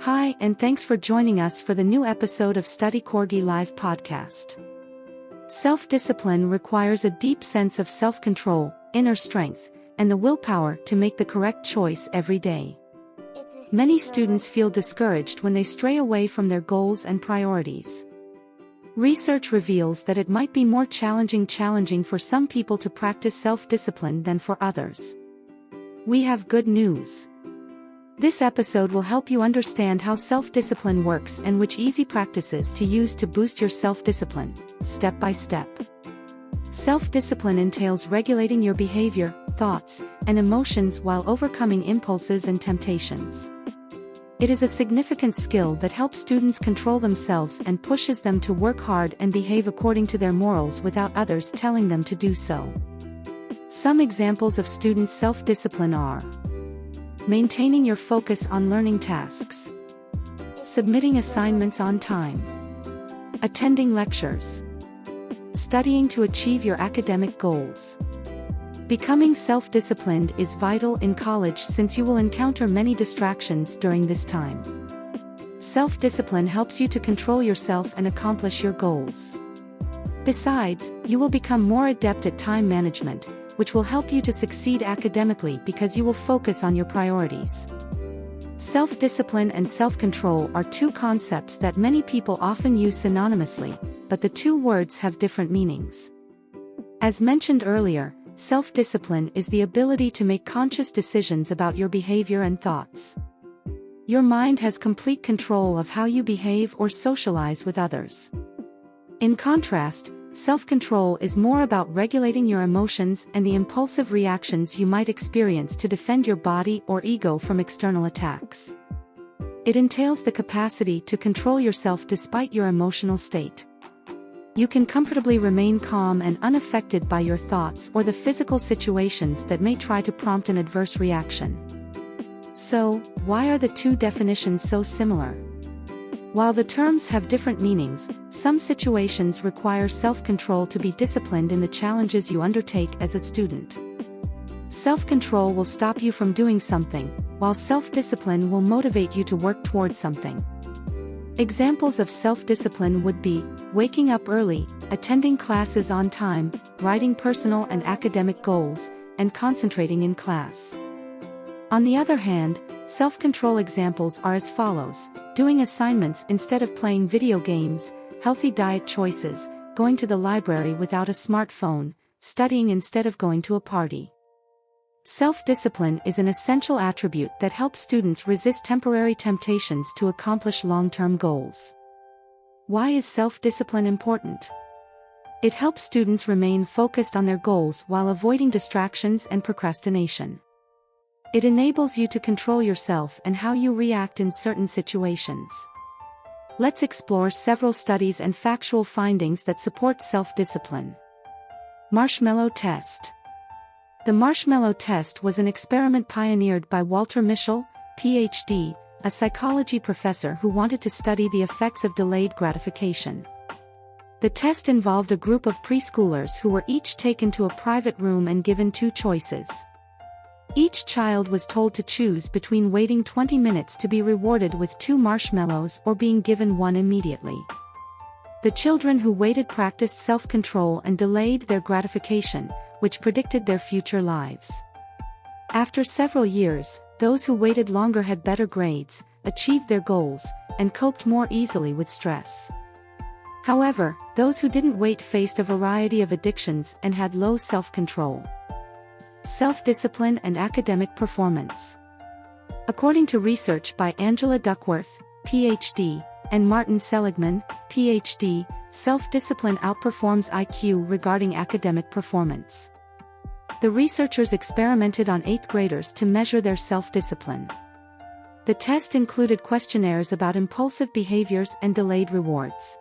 Hi, and thanks for joining us for the new episode of StudyCorgi Live podcast. Self-discipline requires a deep sense of self-control, inner strength, and the willpower to make the correct choice every day. Many students feel discouraged when they stray away from their goals and priorities. Research reveals that it might be more challenging for some people to practice self-discipline than for others. We have good news. This episode will help you understand how self-discipline works and which easy practices to use to boost your self-discipline, step by step. Self-discipline entails regulating your behavior, thoughts, and emotions while overcoming impulses and temptations. It is a significant skill that helps students control themselves and pushes them to work hard and behave according to their morals without others telling them to do so. Some examples of students' self-discipline are: maintaining your focus on learning tasks, submitting assignments on time, attending lectures, studying to achieve your academic goals. Becoming self-disciplined is vital in college since you will encounter many distractions during this time. Self-discipline helps you to control yourself and accomplish your goals. Besides, you will become more adept at time management, which will help you to succeed academically because you will focus on your priorities. Self-discipline and self-control are two concepts that many people often use synonymously, but the two words have different meanings. As mentioned earlier, self-discipline is the ability to make conscious decisions about your behavior and thoughts. Your mind has complete control of how you behave or socialize with others. In contrast, self-control is more about regulating your emotions and the impulsive reactions you might experience to defend your body or ego from external attacks. It entails the capacity to control yourself despite your emotional state. You can comfortably remain calm and unaffected by your thoughts or the physical situations that may try to prompt an adverse reaction. So, why are the two definitions so similar? While the terms have different meanings, some situations require self-control to be disciplined in the challenges you undertake as a student. Self-control will stop you from doing something, while self-discipline will motivate you to work towards something. Examples of self-discipline would be waking up early, attending classes on time, writing personal and academic goals, and concentrating in class. On the other hand, self-control examples are as follows: doing assignments instead of playing video games, healthy diet choices, going to the library without a smartphone, studying instead of going to a party. Self-discipline is an essential attribute that helps students resist temporary temptations to accomplish long-term goals. Why is self-discipline important? It helps students remain focused on their goals while avoiding distractions and procrastination. It enables you to control yourself and how you react in certain situations. Let's explore several studies and factual findings that support self-discipline. Marshmallow test. The marshmallow test was an experiment pioneered by Walter Mischel, Ph.D., a psychology professor who wanted to study the effects of delayed gratification. The test involved a group of preschoolers who were each taken to a private room and given two choices. Each child was told to choose between waiting 20 minutes to be rewarded with 2 marshmallows or being given one immediately. The children who waited practiced self-control and delayed their gratification, which predicted their future lives. After several years, those who waited longer had better grades, achieved their goals, and coped more easily with stress. However, those who didn't wait faced a variety of addictions and had low self-control. Self-discipline and academic performance. According to research by Angela Duckworth, Ph.D., and Martin Seligman, Ph.D., self-discipline outperforms IQ regarding academic performance. The researchers experimented on 8th graders to measure their self-discipline. The test included questionnaires about impulsive behaviors and delayed rewards.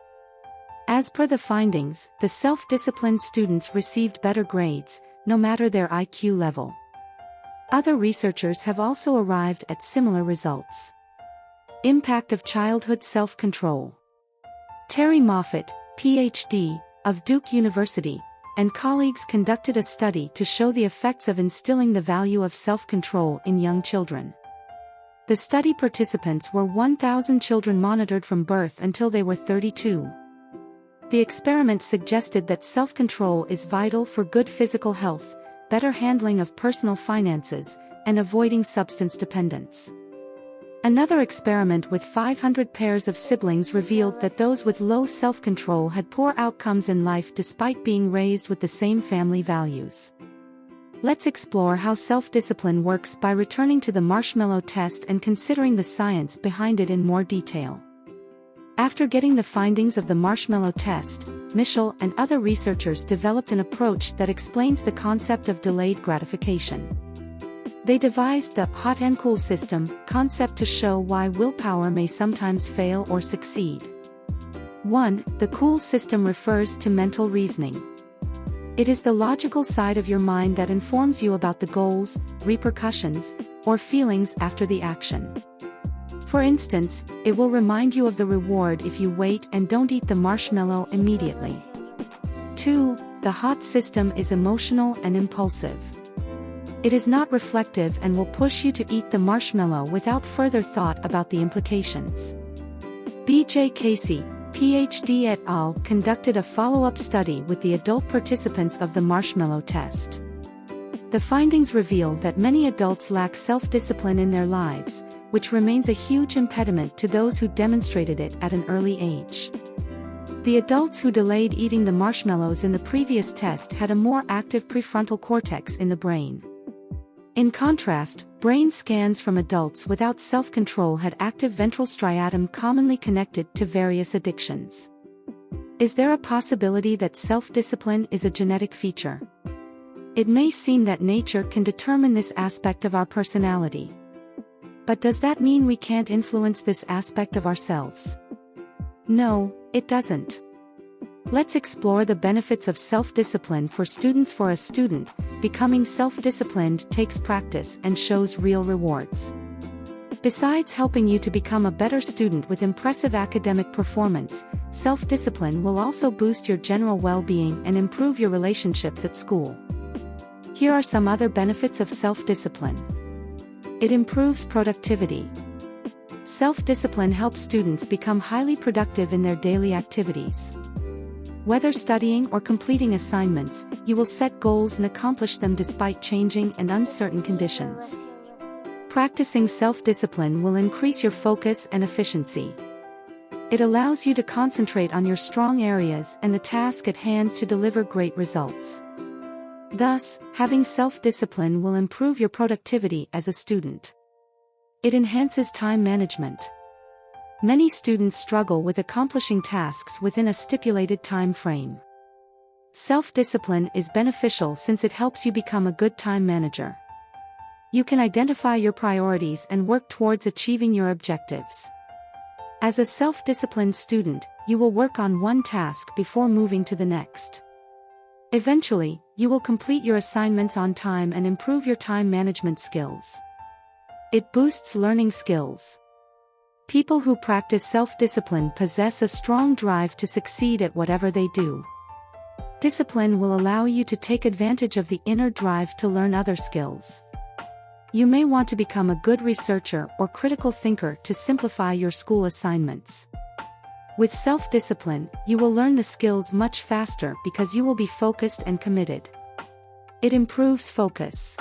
As per the findings, the self-disciplined students received better grades, no matter their IQ level. Other researchers have also arrived at similar results. Impact of childhood self-control. Terry Moffat, Ph.D., of Duke University, and colleagues conducted a study to show the effects of instilling the value of self-control in young children. The study participants were 1,000 children monitored from birth until they were 32. The experiment suggested that self-control is vital for good physical health, better handling of personal finances, and avoiding substance dependence. Another experiment with 500 pairs of siblings revealed that those with low self-control had poor outcomes in life despite being raised with the same family values. Let's explore how self-discipline works by returning to the marshmallow test and considering the science behind it in more detail. After getting the findings of the marshmallow test, Mischel and other researchers developed an approach that explains the concept of delayed gratification. They devised the hot and cool system concept to show why willpower may sometimes fail or succeed. 1. The cool system refers to mental reasoning. It is the logical side of your mind that informs you about the goals, repercussions, or feelings after the action. For instance, it will remind you of the reward if you wait and don't eat the marshmallow immediately. 2. The hot system is emotional and impulsive. It is not reflective and will push you to eat the marshmallow without further thought about the implications. B.J. Casey, Ph.D. et al. Conducted a follow-up study with the adult participants of the marshmallow test. The findings reveal that many adults lack self-discipline in their lives, which remains a huge impediment to those who demonstrated it at an early age. The adults who delayed eating the marshmallows in the previous test had a more active prefrontal cortex in the brain. In contrast, brain scans from adults without self-control had active ventral striatum commonly connected to various addictions. Is there a possibility that self-discipline is a genetic feature? It may seem that nature can determine this aspect of our personality. But does that mean we can't influence this aspect of ourselves? No, it doesn't. Let's explore the benefits of self-discipline for students. For a student, becoming self-disciplined takes practice and shows real rewards. Besides helping you to become a better student with impressive academic performance, self-discipline will also boost your general well-being and improve your relationships at school. Here are some other benefits of self-discipline. It improves productivity. Self-discipline helps students become highly productive in their daily activities. Whether studying or completing assignments, you will set goals and accomplish them despite changing and uncertain conditions. Practicing self-discipline will increase your focus and efficiency. It allows you to concentrate on your strong areas and the task at hand to deliver great results. Thus, having self-discipline will improve your productivity as a student. It enhances time management. Many students struggle with accomplishing tasks within a stipulated time frame. Self-discipline is beneficial since it helps you become a good time manager. You can identify your priorities and work towards achieving your objectives. As a self-disciplined student, you will work on one task before moving to the next. Eventually, you will complete your assignments on time and improve your time management skills. It boosts learning skills. People who practice self-discipline possess a strong drive to succeed at whatever they do. Discipline will allow you to take advantage of the inner drive to learn other skills. You may want to become a good researcher or critical thinker to simplify your school assignments. With self-discipline, you will learn the skills much faster because you will be focused and committed. It improves focus.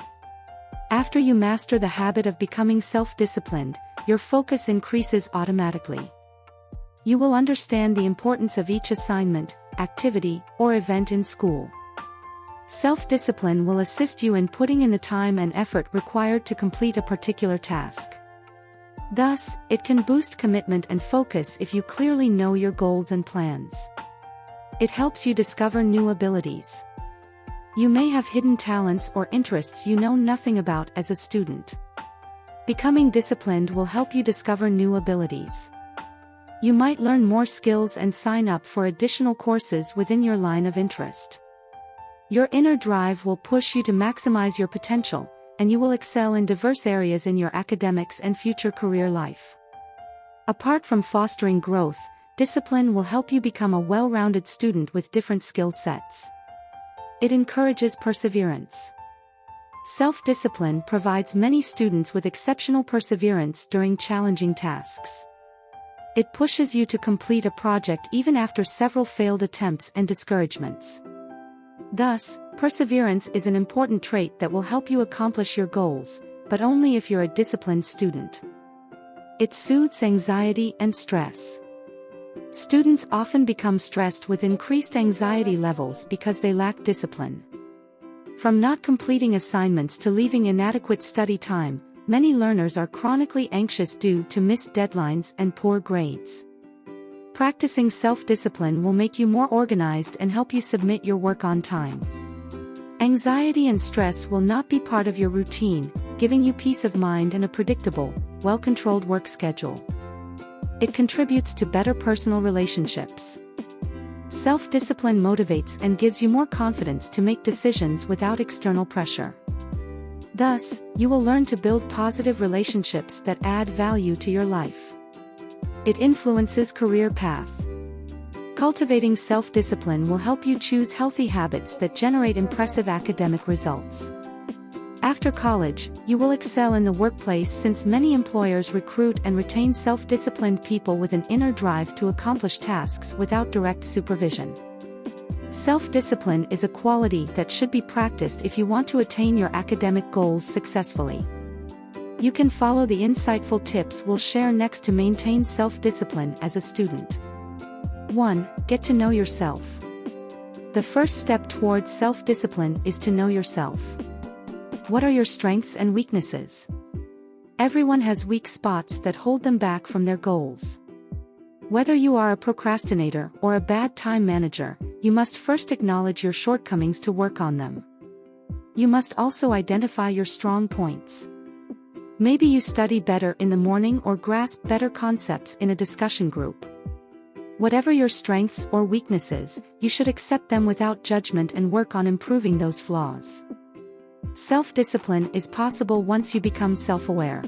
After you master the habit of becoming self-disciplined, your focus increases automatically. You will understand the importance of each assignment, activity, or event in school. Self-discipline will assist you in putting in the time and effort required to complete a particular task. Thus, it can boost commitment and focus if you clearly know your goals and plans. It helps you discover new abilities. You may have hidden talents or interests you know nothing about as a student. Becoming disciplined will help you discover new abilities. You might learn more skills and sign up for additional courses within your line of interest. Your inner drive will push you to maximize your potential, and you will excel in diverse areas in your academics and future career life. Apart from fostering growth, discipline will help you become a well-rounded student with different skill sets. It encourages perseverance. Self-discipline provides many students with exceptional perseverance during challenging tasks. It pushes you to complete a project even after several failed attempts and discouragements. Thus, perseverance is an important trait that will help you accomplish your goals, but only if you're a disciplined student. It soothes anxiety and stress. Students often become stressed with increased anxiety levels because they lack discipline. From not completing assignments to leaving inadequate study time, many learners are chronically anxious due to missed deadlines and poor grades. Practicing self-discipline will make you more organized and help you submit your work on time. Anxiety and stress will not be part of your routine, giving you peace of mind and a predictable, well-controlled work schedule. It contributes to better personal relationships. Self-discipline motivates and gives you more confidence to make decisions without external pressure. Thus, you will learn to build positive relationships that add value to your life. It influences career path. Cultivating self-discipline will help you choose healthy habits that generate impressive academic results. After college, you will excel in the workplace since many employers recruit and retain self-disciplined people with an inner drive to accomplish tasks without direct supervision. Self-discipline is a quality that should be practiced if you want to attain your academic goals successfully. You can follow the insightful tips we'll share next to maintain self-discipline as a student. 1. Get to know yourself. The first step towards self-discipline is to know yourself. What are your strengths and weaknesses? Everyone has weak spots that hold them back from their goals. Whether you are a procrastinator or a bad time manager, you must first acknowledge your shortcomings to work on them. You must also identify your strong points. Maybe you study better in the morning or grasp better concepts in a discussion group. Whatever your strengths or weaknesses, you should accept them without judgment and work on improving those flaws. Self-discipline is possible once you become self-aware.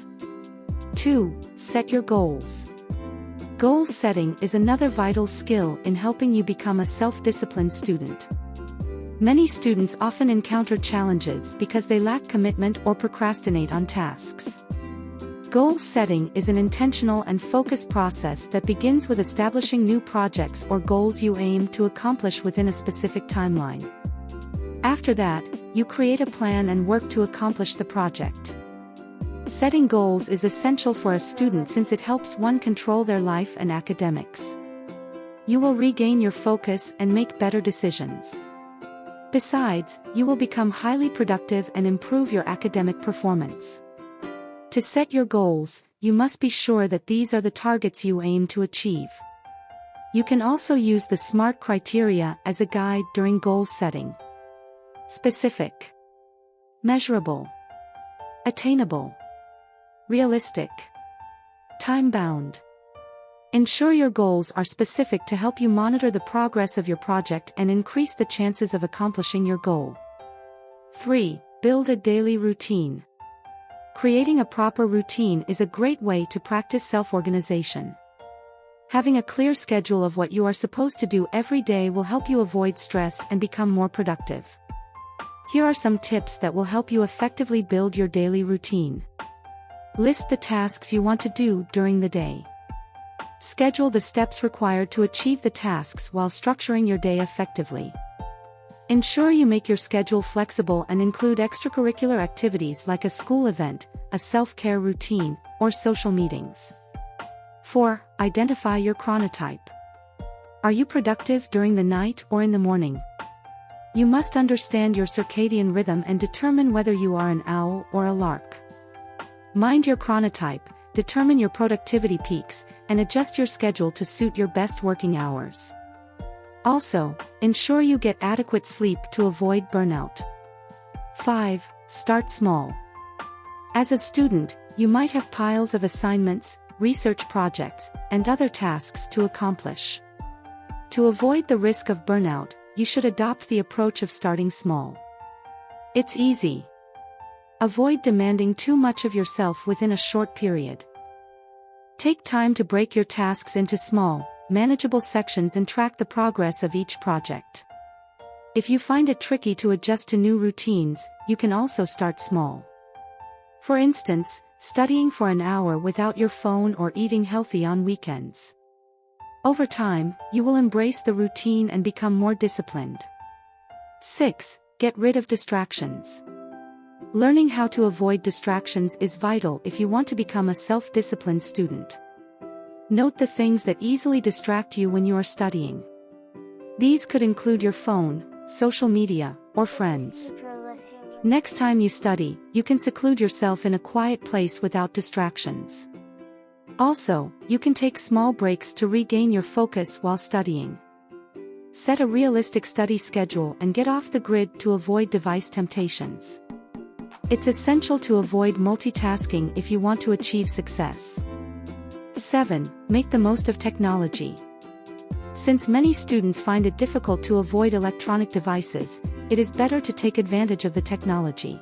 2. Set your goals. Goal setting is another vital skill in helping you become a self-disciplined student. Many students often encounter challenges because they lack commitment or procrastinate on tasks. Goal setting is an intentional and focused process that begins with establishing new projects or goals you aim to accomplish within a specific timeline. After that, you create a plan and work to accomplish the project. Setting goals is essential for a student since it helps one control their life and academics. You will regain your focus and make better decisions. Besides, you will become highly productive and improve your academic performance. To set your goals, you must be sure that these are the targets you aim to achieve. You can also use the SMART criteria as a guide during goal setting. Specific, measurable, attainable, realistic, time-bound. Ensure your goals are specific to help you monitor the progress of your project and increase the chances of accomplishing your goal. 3. Build a daily routine. Creating a proper routine is a great way to practice self-organization. Having a clear schedule of what you are supposed to do every day will help you avoid stress and become more productive. Here are some tips that will help you effectively build your daily routine. List the tasks you want to do during the day. Schedule the steps required to achieve the tasks while structuring your day effectively. Ensure you make your schedule flexible and include extracurricular activities like a school event, a self-care routine, or social meetings. 4. Identify your chronotype. Are you productive during the night or in the morning? You must understand your circadian rhythm and determine whether you are an owl or a lark. Mind your chronotype, determine your productivity peaks, and adjust your schedule to suit your best working hours. Also, ensure you get adequate sleep to avoid burnout. 5. Start small. As a student, you might have piles of assignments, research projects, and other tasks to accomplish. To avoid the risk of burnout, you should adopt the approach of starting small. It's easy. Avoid demanding too much of yourself within a short period. Take time to break your tasks into small, manageable sections and track the progress of each project. If you find it tricky to adjust to new routines, you can also start small. For instance, studying for an hour without your phone or eating healthy on weekends. Over time, you will embrace the routine and become more disciplined. 6. Get rid of distractions. Learning how to avoid distractions is vital if you want to become a self-disciplined student. Note the things that easily distract you when you are studying. These could include your phone, social media, or friends. Next time you study, you can seclude yourself in a quiet place without distractions. Also, you can take small breaks to regain your focus while studying. Set a realistic study schedule and get off the grid to avoid device temptations. It's essential to avoid multitasking if you want to achieve success. 7. Make the most of technology. Since many students find it difficult to avoid electronic devices, it is better to take advantage of the technology.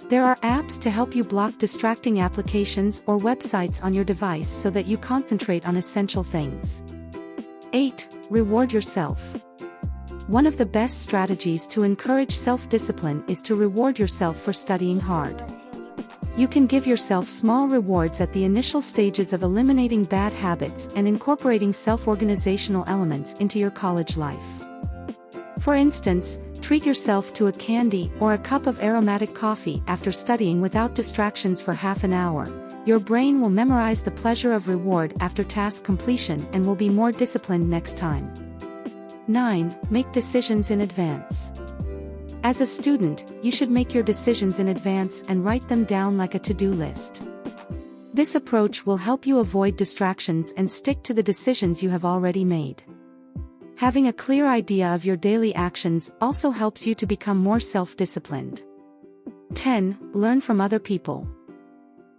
There are apps to help you block distracting applications or websites on your device so that you concentrate on essential things. 8. Reward yourself. One of the best strategies to encourage self-discipline is to reward yourself for studying hard. You can give yourself small rewards at the initial stages of eliminating bad habits and incorporating self-organizational elements into your college life. For instance, treat yourself to a candy or a cup of aromatic coffee after studying without distractions for half an hour. Your brain will memorize the pleasure of reward after task completion and will be more disciplined next time. 9. Make decisions in advance. As a student, you should make your decisions in advance and write them down like a to-do list. This approach will help you avoid distractions and stick to the decisions you have already made. Having a clear idea of your daily actions also helps you to become more self-disciplined. 10. Learn from other people.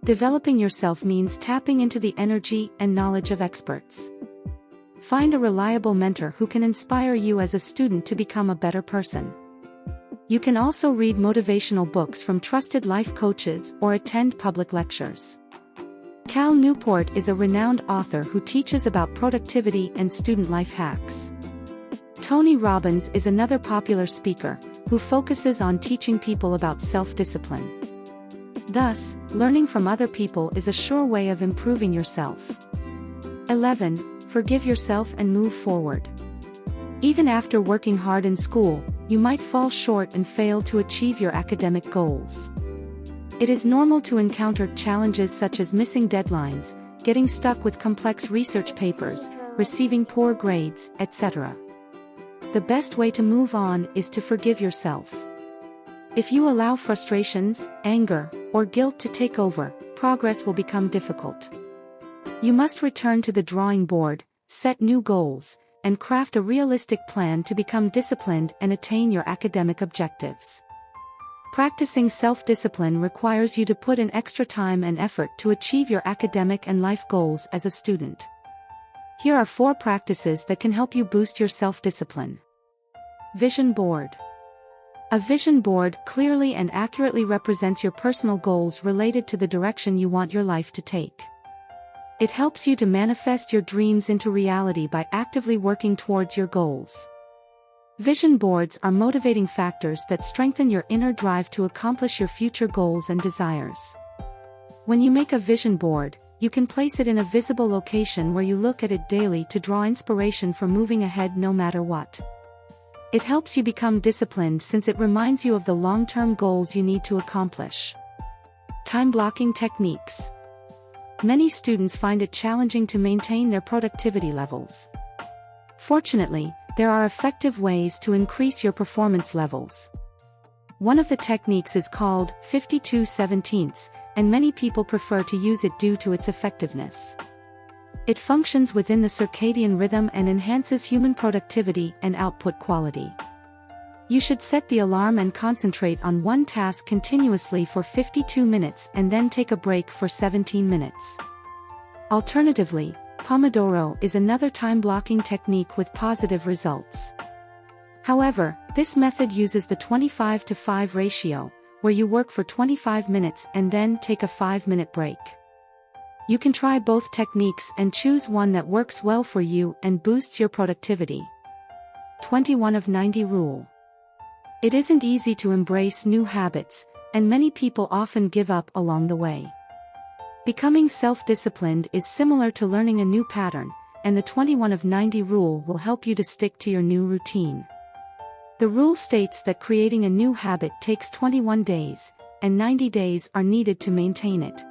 Developing yourself means tapping into the energy and knowledge of experts. Find a reliable mentor who can inspire you as a student to become a better person. You can also read motivational books from trusted life coaches or attend public lectures. Cal Newport is a renowned author who teaches about productivity and student life hacks. Tony Robbins is another popular speaker who focuses on teaching people about self-discipline. Thus, learning from other people is a sure way of improving yourself. 11. Forgive yourself and move forward. Even after working hard in school, you might fall short and fail to achieve your academic goals. It is normal to encounter challenges such as missing deadlines, getting stuck with complex research papers, receiving poor grades, etc. The best way to move on is to forgive yourself. If you allow frustrations, anger, or guilt to take over, progress will become difficult. You must return to the drawing board, set new goals, and craft a realistic plan to become disciplined and attain your academic objectives. Practicing self-discipline requires you to put in extra time and effort to achieve your academic and life goals as a student. Here are 4 practices that can help you boost your self-discipline. Vision board. A vision board clearly and accurately represents your personal goals related to the direction you want your life to take. It helps you to manifest your dreams into reality by actively working towards your goals. Vision boards are motivating factors that strengthen your inner drive to accomplish your future goals and desires. When you make a vision board, you can place it in a visible location where you look at it daily to draw inspiration for moving ahead no matter what. It helps you become disciplined since it reminds you of the long-term goals you need to accomplish. Time blocking techniques. Many students find it challenging to maintain their productivity levels. Fortunately, there are effective ways to increase your performance levels. One of the techniques is called 52/17, and many people prefer to use it due to its effectiveness. It functions within the circadian rhythm and enhances human productivity and output quality. You should set the alarm and concentrate on one task continuously for 52 minutes and then take a break for 17 minutes. Alternatively, Pomodoro is another time-blocking technique with positive results. However, this method uses the 25-to-5 ratio, where you work for 25 minutes and then take a 5-minute break. You can try both techniques and choose one that works well for you and boosts your productivity. 21 of 90 rule. It isn't easy to embrace new habits, and many people often give up along the way. Becoming self-disciplined is similar to learning a new pattern, and the 21 of 90 rule will help you to stick to your new routine. The rule states that creating a new habit takes 21 days, and 90 days are needed to maintain it.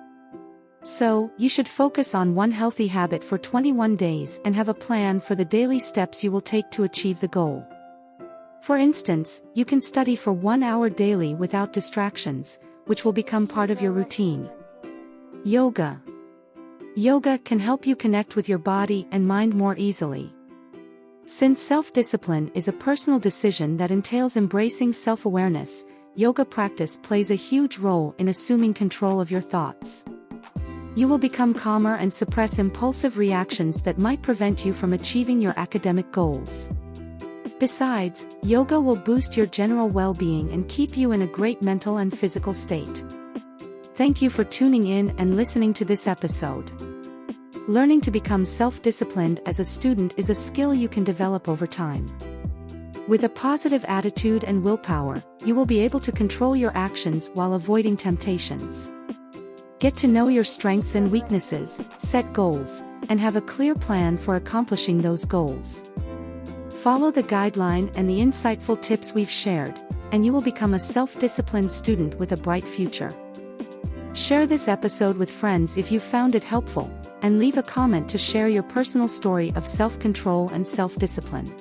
So, you should focus on one healthy habit for 21 days and have a plan for the daily steps you will take to achieve the goal. For instance, you can study for 1 hour daily without distractions, which will become part of your routine. Yoga. Yoga can help you connect with your body and mind more easily. Since self-discipline is a personal decision that entails embracing self-awareness, yoga practice plays a huge role in assuming control of your thoughts. You will become calmer and suppress impulsive reactions that might prevent you from achieving your academic goals. Besides, yoga will boost your general well-being and keep you in a great mental and physical state. Thank you for tuning in and listening to this episode. Learning to become self-disciplined as a student is a skill you can develop over time. With a positive attitude and willpower, you will be able to control your actions while avoiding temptations. Get to know your strengths and weaknesses, set goals, and have a clear plan for accomplishing those goals. Follow the guideline and the insightful tips we've shared, and you will become a self-disciplined student with a bright future. Share this episode with friends if you found it helpful, and leave a comment to share your personal story of self-control and self-discipline.